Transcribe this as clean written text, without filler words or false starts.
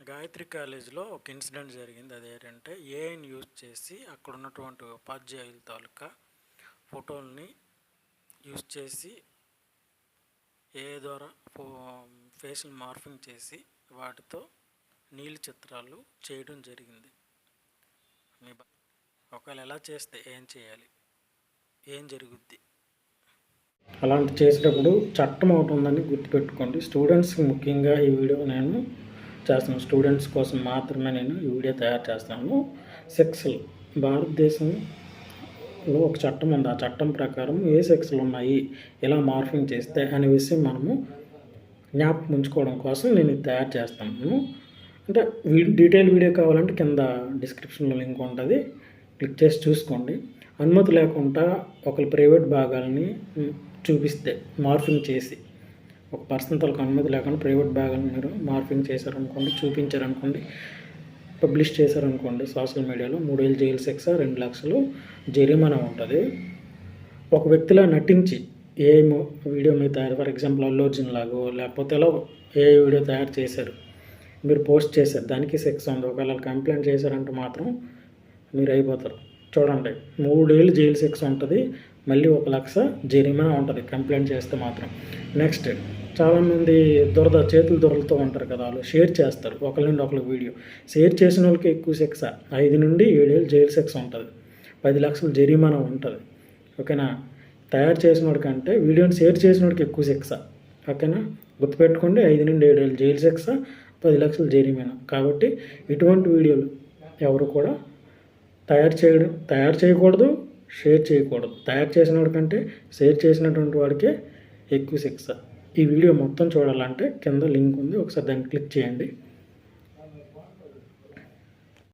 గాయత్రి కాలేజీలో ఒక ఇన్సిడెంట్ జరిగింది. అదేంటంటే ఏఐని యూజ్ చేసి అక్కడ ఉన్నటువంటి ఉపాధ్యాయుల తాలూకా ఫోటోల్ని యూజ్ చేసి ఏఐ ద్వారా ఫేస్ని మార్ఫింగ్ చేసి వాటితో నీలి చిత్రాలు చేయడం జరిగింది. ఒకవేళ ఎలా చేస్తే ఏం చేయాలి, ఏం జరుగుద్ది? అలాంటి చేసేటప్పుడు చట్టం ఒకటి ఉందని గుర్తుపెట్టుకోండి. స్టూడెంట్స్కి ముఖ్యంగా ఈ వీడియో నేను చేస్తాను. స్టూడెంట్స్ కోసం మాత్రమే నేను ఈ వీడియో తయారు చేస్తాను. సెక్స్లు భారతదేశంలో ఒక చట్టం ఉంది. ఆ చట్టం ప్రకారం ఏ సెక్స్లు ఉన్నాయి, ఎలా మార్ఫింగ్ చేస్తే అనే విషయం మనము జ్ఞాపకం ఉంచుకోవడం కోసం నేను ఇది తయారు చేస్తాను. అంటే డీటెయిల్ వీడియో కావాలంటే కింద డిస్క్రిప్షన్లో లింక్ ఉంటుంది, క్లిక్ చేసి చూసుకోండి. అనుమతి లేకుండా ఒకరి ప్రైవేట్ భాగాలని చూపిస్తే మార్ఫింగ్ చేసి ఒక పర్సన్ తలకు అనుమతి లేకుండా ప్రైవేట్ భాగాలను మీరు మార్ఫింగ్ చేశారనుకోండి, చూపించారనుకోండి, పబ్లిష్ చేశారనుకోండి సోషల్ మీడియాలో 3 ఏళ్ళు జైలు శిక్ష, 2 లక్షలు జరిమానా ఉంటుంది. ఒక వ్యక్తిలా నటించి ఏ వీడియో మీద తయారు, ఫర్ ఎగ్జాంపుల్ అల్లు అర్జున్ లాగో లేకపోతే ఎలా ఏ వీడియో తయారు చేశారు, మీరు పోస్ట్ చేశారు, దానికి శిక్ష ఉంది. ఒకవేళ కంప్లైంట్ చేశారంటే మాత్రం మీరు అయిపోతారు. చూడండి, 3 ఏళ్ళు జైలు శిక్ష ఉంటుంది, మళ్ళీ 1 లక్ష జరిమానా ఉంటుంది కంప్లైంట్ చేస్తే మాత్రం. నెక్స్ట్, చాలామంది చేతులు దొరలతో ఉంటారు కదా, వాళ్ళు షేర్ చేస్తారు ఒకరి నుండి ఒకరికి వీడియో. షేర్ చేసిన వాళ్ళకి ఎక్కువ శిక్ష, 5 నుండి 7 ఏళ్ళు జైలు శిక్ష ఉంటుంది, 10 లక్షల జరిమానా ఉంటుంది. ఓకేనా? తయారు చేసిన వాడికంటే వీడియోని షేర్ చేసిన వాడికి ఎక్కువ శిక్ష. ఓకేనా? గుర్తుపెట్టుకోండి, 5 నుండి 7 ఏళ్ళు జైలు శిక్ష, 10 లక్షల జరిమానా. కాబట్టి ఇటువంటి వీడియోలు ఎవరు కూడా తయారు చేయకూడదు, షేర్ చేయకూడదు. తయారు చేసిన వాడికంటే షేర్ చేసినటువంటి వాడికే ఎక్కువ శిక్ష. ఈ వీడియో మొత్తం చూడాలంటే కింద లింక్ ఉంది, ఒకసారి దాన్ని క్లిక్ చేయండి.